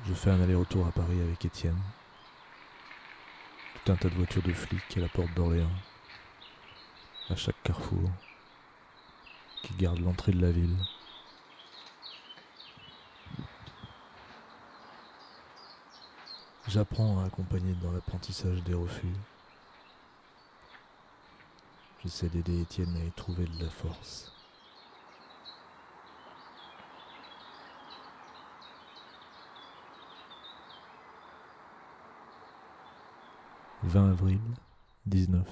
Je fais un aller-retour à Paris avec Étienne. Tout un tas de voitures de flics à la porte d'Orléans, à chaque carrefour, qui gardent l'entrée de la ville. J'apprends à accompagner dans l'apprentissage des refus. J'essaie d'aider Étienne à y trouver de la force. « 20 avril, 19.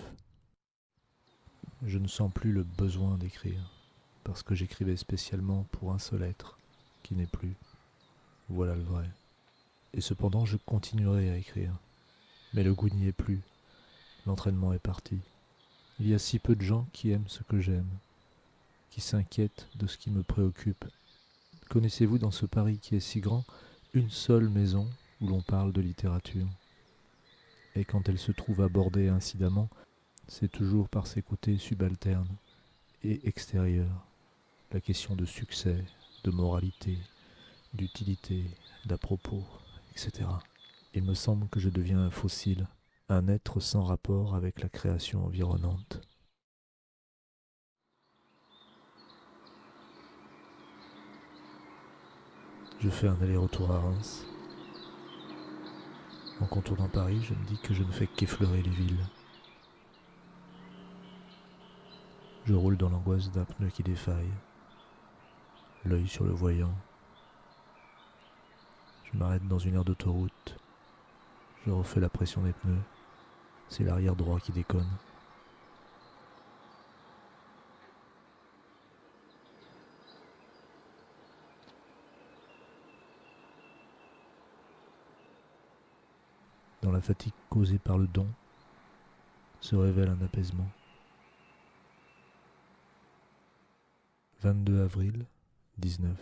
Je ne sens plus le besoin d'écrire, parce que j'écrivais spécialement pour un seul être, qui n'est plus. Voilà le vrai. Et cependant, je continuerai à écrire. Mais le goût n'y est plus. L'entraînement est parti. Il y a si peu de gens qui aiment ce que j'aime, qui s'inquiètent de ce qui me préoccupe. Connaissez-vous dans ce Paris qui est si grand, une seule maison où l'on parle de littérature? Et quand elle se trouve abordée incidemment, c'est toujours par ses côtés subalternes et extérieurs. La question de succès, de moralité, d'utilité, d'à-propos, etc. Il me semble que je deviens un fossile, un être sans rapport avec la création environnante. Je fais un aller-retour à Reims. En contournant Paris, je me dis que je ne fais qu'effleurer les villes. Je roule dans l'angoisse d'un pneu qui défaille, l'œil sur le voyant. Je m'arrête dans une aire d'autoroute. Je refais la pression des pneus. C'est l'arrière droit qui déconne. Dans la fatigue causée par le don, se révèle un apaisement. 22 avril, 19.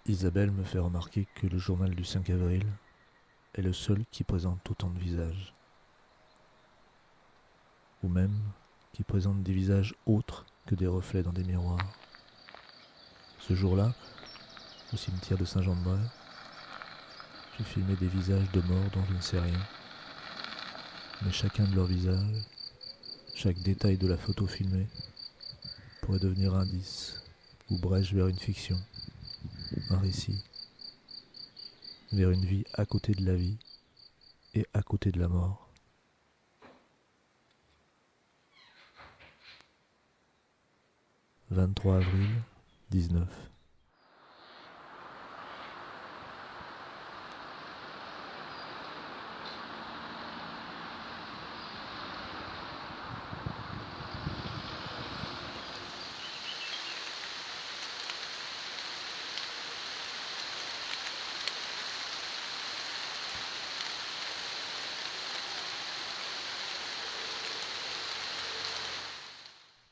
Isabelle me fait remarquer que le journal du 5 avril est le seul qui présente autant de visages. Ou même qui présente des visages autres que des reflets dans des miroirs. Ce jour-là, au cimetière de Saint-Jean-de-Bray, j'ai filmé des visages de morts dont je ne sais rien. Mais chacun de leurs visages, chaque détail de la photo filmée, pourrait devenir indice ou brèche vers une fiction, un récit, vers une vie à côté de la vie et à côté de la mort. « 23 avril, 19.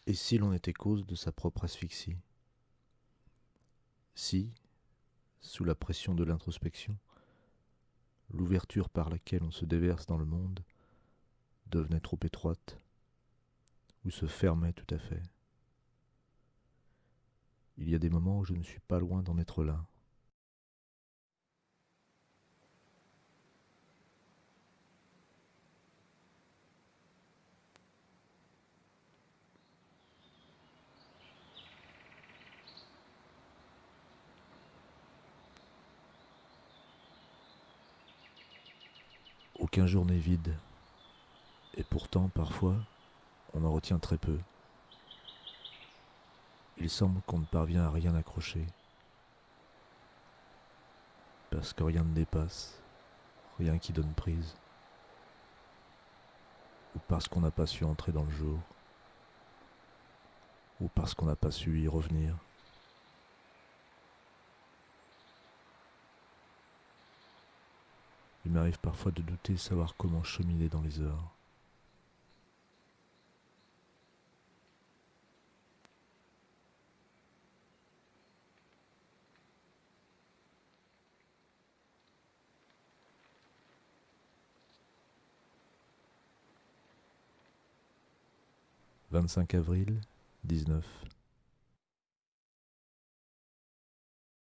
Et si l'on était cause de sa propre asphyxie? Si, sous la pression de l'introspection, l'ouverture par laquelle on se déverse dans le monde devenait trop étroite, ou se fermait tout à fait. Il y a des moments où je ne suis pas loin d'en être là. Aucun jour n'est vide, et pourtant, parfois, on en retient très peu. Il semble qu'on ne parvient à rien accrocher, parce que rien ne dépasse, rien qui donne prise, ou parce qu'on n'a pas su entrer dans le jour, ou parce qu'on n'a pas su y revenir. Il m'arrive parfois de douter savoir comment cheminer dans les heures. « 25 avril, 19.